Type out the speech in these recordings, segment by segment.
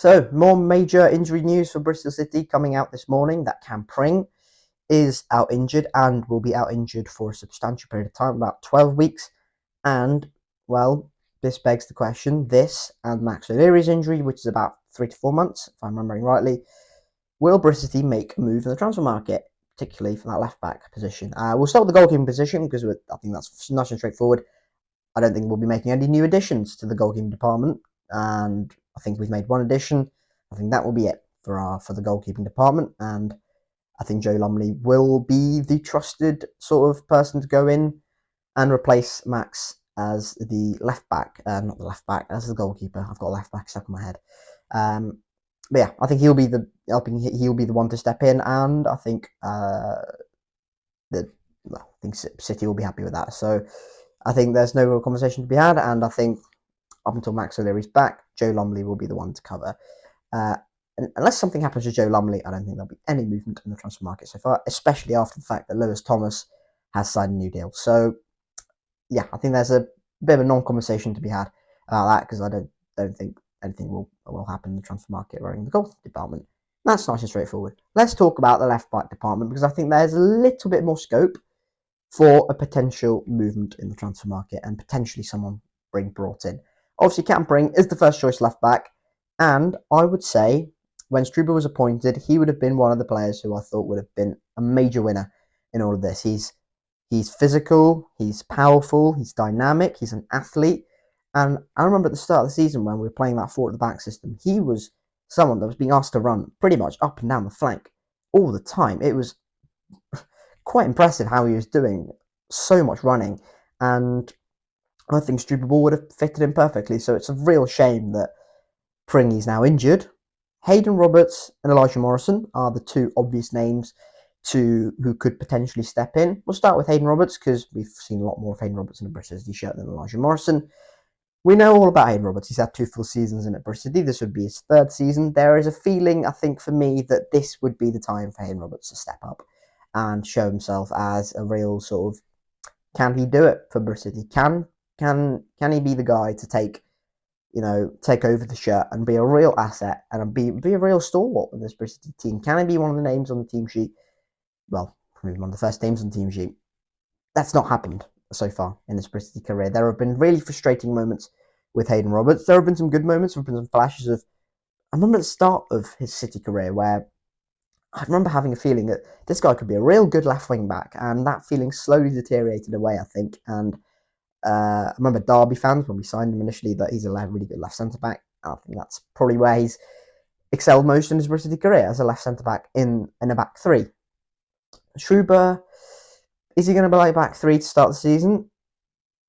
So, more major injury news for Bristol City coming out this morning that Cam Pring is out injured and will be out injured for a substantial period of time, about 12 weeks. And, well, this begs the question, this and Max O'Leary's injury, which is about 3 to 4 months, if I'm remembering rightly, will Bristol City make a move in the transfer market, particularly for that left-back position? We'll start with the goalkeeping position because I think that's nice and straightforward. I don't think we'll be making any new additions to the goalkeeping department, and I think we've made one addition. I think that will be it for the goalkeeping department, and I think Joe Lumley will be the trusted sort of person to go in and replace Max as the left back, not the left back, as the goalkeeper. I've got a left back stuck in my head. But yeah, I think he'll be the one to step in, and I think City will be happy with that. So I think there's no real conversation to be had, and I think up until Max O'Leary's back, Joe Lumley will be the one to cover. And unless something happens with Joe Lumley, I don't think there'll be any movement in the transfer market so far, especially after the fact that Lewis Thomas has signed a new deal. So, yeah, I think there's a bit of a non-conversation to be had about that because I don't think anything will happen in the transfer market regarding the goal department. That's nice and straightforward. Let's talk about the left back department because I think there's a little bit more scope for a potential movement in the transfer market and potentially someone being brought in. Obviously, Cam Pring is the first choice left back, and I would say when Struber was appointed, he would have been one of the players who I thought would have been a major winner in all of this. He's physical, he's powerful, he's dynamic, he's an athlete. And I remember at the start of the season when we were playing that four at the back system, he was someone that was being asked to run pretty much up and down the flank all the time. It was quite impressive how he was doing so much running, and I think Struber would have fitted him perfectly. So it's a real shame that Pring is now injured. Hayden Roberts and Elijah Morrison are the two obvious names who could potentially step in. We'll start with Hayden Roberts because we've seen a lot more of Hayden Roberts in a Bristol City shirt than Elijah Morrison. We know all about Hayden Roberts. He's had 2 full seasons in at Bristol City. This would be his 3rd season. There is a feeling, I think, for me, that this would be the time for Hayden Roberts to step up and show himself as a real sort of, can he do it for Bristol City? Can he be the guy to take over the shirt and be a real asset and be a real stalwart in this Bristol City team? Can he be one of the names on the team sheet? Well, probably one of the first names on the team sheet. That's not happened so far in his Bristol City career. There have been really frustrating moments with Hayden Roberts. There have been some good moments. There have been some flashes of. I remember at the start of his City career where I remember having a feeling that this guy could be a real good left wing back, and that feeling slowly deteriorated away, I think. And I remember Derby fans, when we signed him initially, that he's a really good left centre back. I think that's probably where he's excelled most in his Bristol City career, as a left centre back in a back three. Struber, is he going to be like back three to start the season?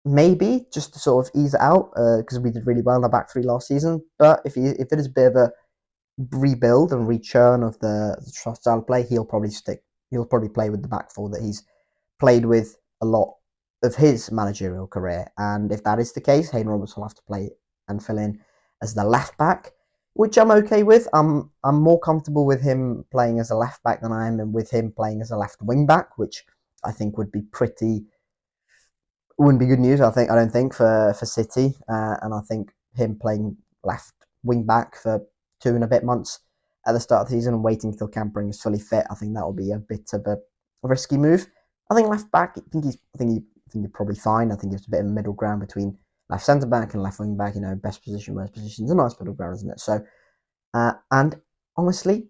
Maybe, just to sort of ease it out, because we did really well in our back three last season. But if it is a bit of a rebuild and rechurn of the style of play, he'll probably play with the back four that he's played with a lot of his managerial career. And if that is the case, Hayden Roberts will have to play and fill in as the left back, which I'm okay with. I'm more comfortable with him playing as a left back than I am with him playing as a left wing back, which I think wouldn't be good news. I don't think for City, and I think him playing left wing back for 2 and a bit months at the start of the season and waiting until Cam Pring is fully fit, I think that will be a bit of a risky move. I think left back, I think he's probably fine. I think it's a bit of a middle ground between left centre back and left wing back. Best position, worst position. It's a nice middle ground, isn't it? So, and honestly,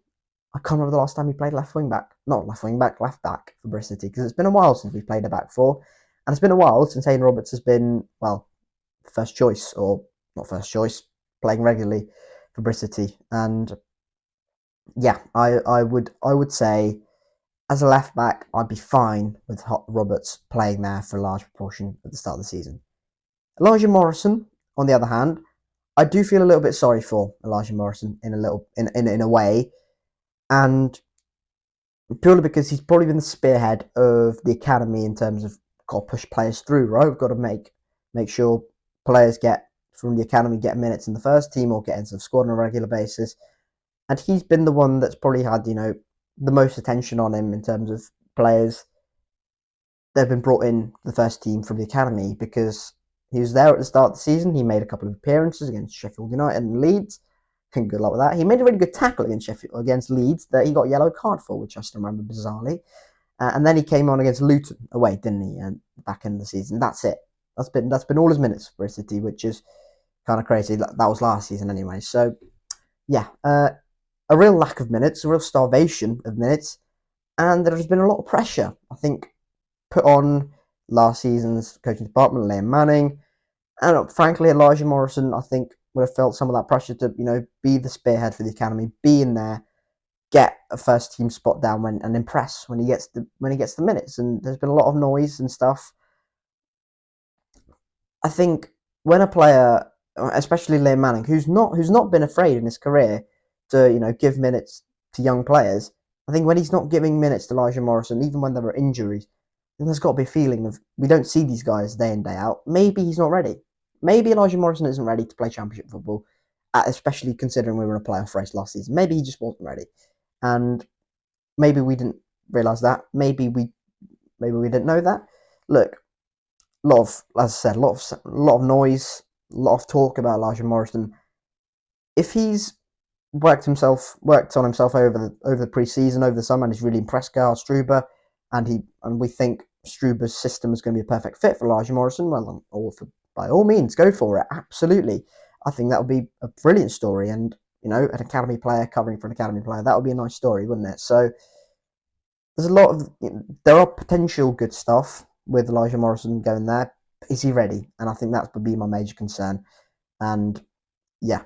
I can't remember the last time he played left back for Bristol City, because it's been a while since we played a back four, and it's been a while since Hayden Roberts has been, well, first choice, or not first choice, playing regularly for Bristol City. And yeah, I would say as a left back, I'd be fine with Roberts playing there for a large proportion at the start of the season. Elijah Morrison, on the other hand, I do feel a little bit sorry for Elijah Morrison in a way, and purely because he's probably been the spearhead of the academy in terms of got to push players through, right? We've got to make sure players from the academy get minutes in the first team or get into the squad on a regular basis. And he's been the one that's probably had, the most attention on him in terms of players that have been brought in the first team from the academy, because he was there at the start of the season. He made a couple of appearances against Sheffield United and Leeds. good luck with that. He made a really good tackle against Leeds that he got a yellow card for, which I still remember bizarrely. And then he came on against Luton away, didn't he? And back in the season, that's it. That's been all his minutes for City, which is kind of crazy. That was last season anyway. So yeah, a real lack of minutes, a real starvation of minutes, and there has been a lot of pressure, I think, put on last season's coaching department, Liam Manning, and frankly, Elijah Morrison, I think, would have felt some of that pressure to, be the spearhead for the academy, be in there, get a first team spot down and impress when he gets the minutes. And there's been a lot of noise and stuff. I think when a player, especially Liam Manning, who's not been afraid in his career to give minutes to young players, I think when he's not giving minutes to Elijah Morrison, even when there are injuries, then there's got to be a feeling of we don't see these guys day in day out. Maybe he's not ready. Maybe Elijah Morrison isn't ready to play championship football, especially considering we were in a playoff race last season. Maybe he just wasn't ready, and maybe we didn't realise that. Maybe we didn't know that. Look, as I said, a lot of noise, a lot of talk about Elijah Morrison. If he's worked on himself over the pre-season, over the summer, and he's really impressed Karl Struber, and we think Struber's system is going to be a perfect fit for Elijah Morrison, well, by all means, go for it. Absolutely. I think that would be a brilliant story, and an academy player covering for an academy player, that would be a nice story, wouldn't it? So there are potential good stuff with Elijah Morrison going there. Is he ready? And I think that would be my major concern. And yeah,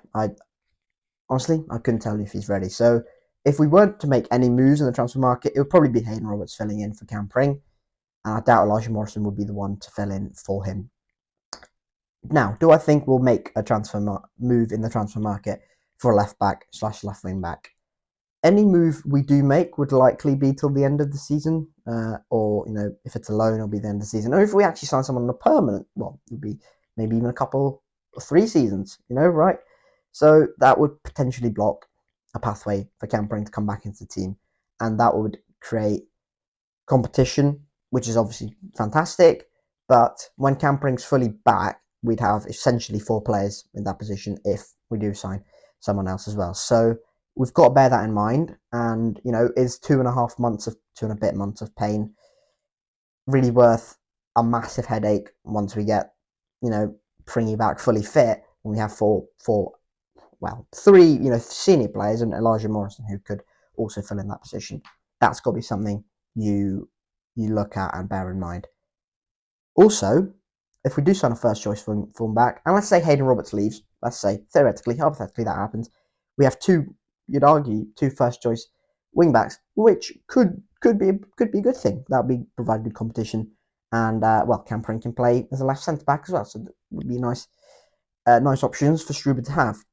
honestly, I couldn't tell you if he's ready. So if we weren't to make any moves in the transfer market, it would probably be Hayden Roberts filling in for Cam Pring. And I doubt Elijah Morrison would be the one to fill in for him. Now, do I think we'll make a move in the transfer market for a left back / left wing back? Any move we do make would likely be till the end of the season, or if it's a loan, it'll be the end of the season. Or if we actually sign someone on a permanent, well, it would be maybe even a couple or 3 seasons, right? So that would potentially block a pathway for Cam Pring to come back into the team, and that would create competition, which is obviously fantastic. But when Cam Pring's fully back, we'd have essentially 4 players in that position if we do sign someone else as well. So we've got to bear that in mind. And is 2.5 months of 2.5 months of pain really worth a massive headache once we get Pringy back fully fit, when we have 3 senior players and Elijah Morrison who could also fill in that position? That's got to be something you look at and bear in mind. Also, if we do sign a first choice fullback, and let's say Hayden Roberts leaves, let's say theoretically, hypothetically that happens, we have 2 first choice wing backs, which could be a good thing. That would be provide good competition, and Cam Pring can play as a left centre back as well, so that would be nice options for Struber to have.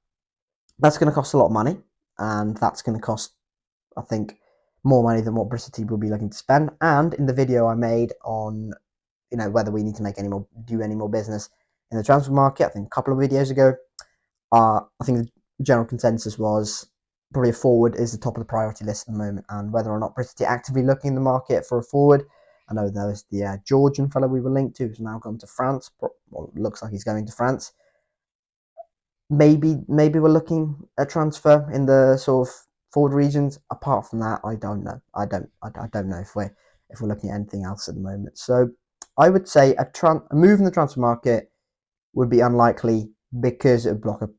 That's going to cost a lot of money, and that's going to cost, I think, more money than what Bristol will be looking to spend. And in the video I made on whether we need to do any more business in the transfer market, I think a couple of videos ago, I think the general consensus was probably a forward is the top of the priority list at the moment, and whether or not Bristol actively looking in the market for a forward. I know there was the Georgian fellow we were linked to who's now gone to France. Well, looks like he's going to France. Maybe we're looking at transfer in the sort of forward regions. Apart from that, I don't know. I don't know if we're looking at anything else at the moment. So I would say a move in the transfer market would be unlikely, because it would block a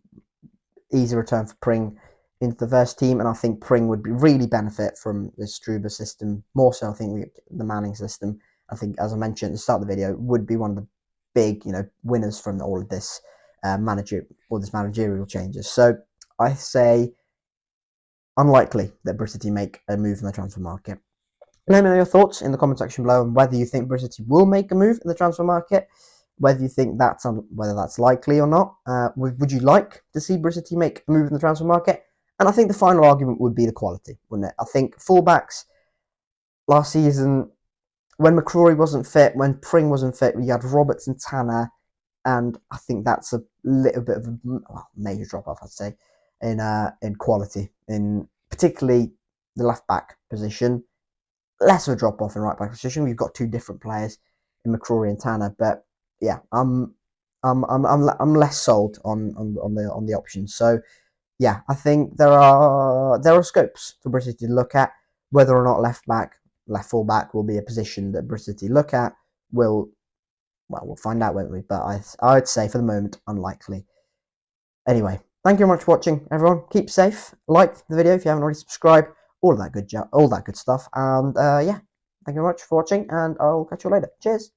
easy return for Pring into the first team, and I think Pring would really benefit from this Struber system more so. I think the Manning system, I think, as I mentioned at the start of the video, would be one of the big winners from all of this managerial changes. So I say unlikely that Bristol make a move in the transfer market. Let me know your thoughts in the comment section below on whether you think Bristol will make a move in the transfer market, whether you think whether that's likely or not. Would you like to see Bristol make a move in the transfer market? And I think the final argument would be the quality, wouldn't it? I think fullbacks last season, when McCrory wasn't fit, when Pring wasn't fit, we had Roberts and Tanner, and I think that's a little bit of a major drop off, I'd say, in quality, in particularly the left back position. Less of a drop off in right back position. We've got 2 different players in McCrory and Tanner, but yeah, I'm less sold on the options. So yeah, I think there are scopes for Bristol City to look at. Whether or not left fullback will be a position that Bristol City look at, we'll find out, won't we? But I'd say for the moment, unlikely. Anyway, thank you very much for watching, everyone. Keep safe. Like the video if you haven't already subscribed. All that good stuff. And yeah, thank you very much for watching, and I'll catch you later. Cheers.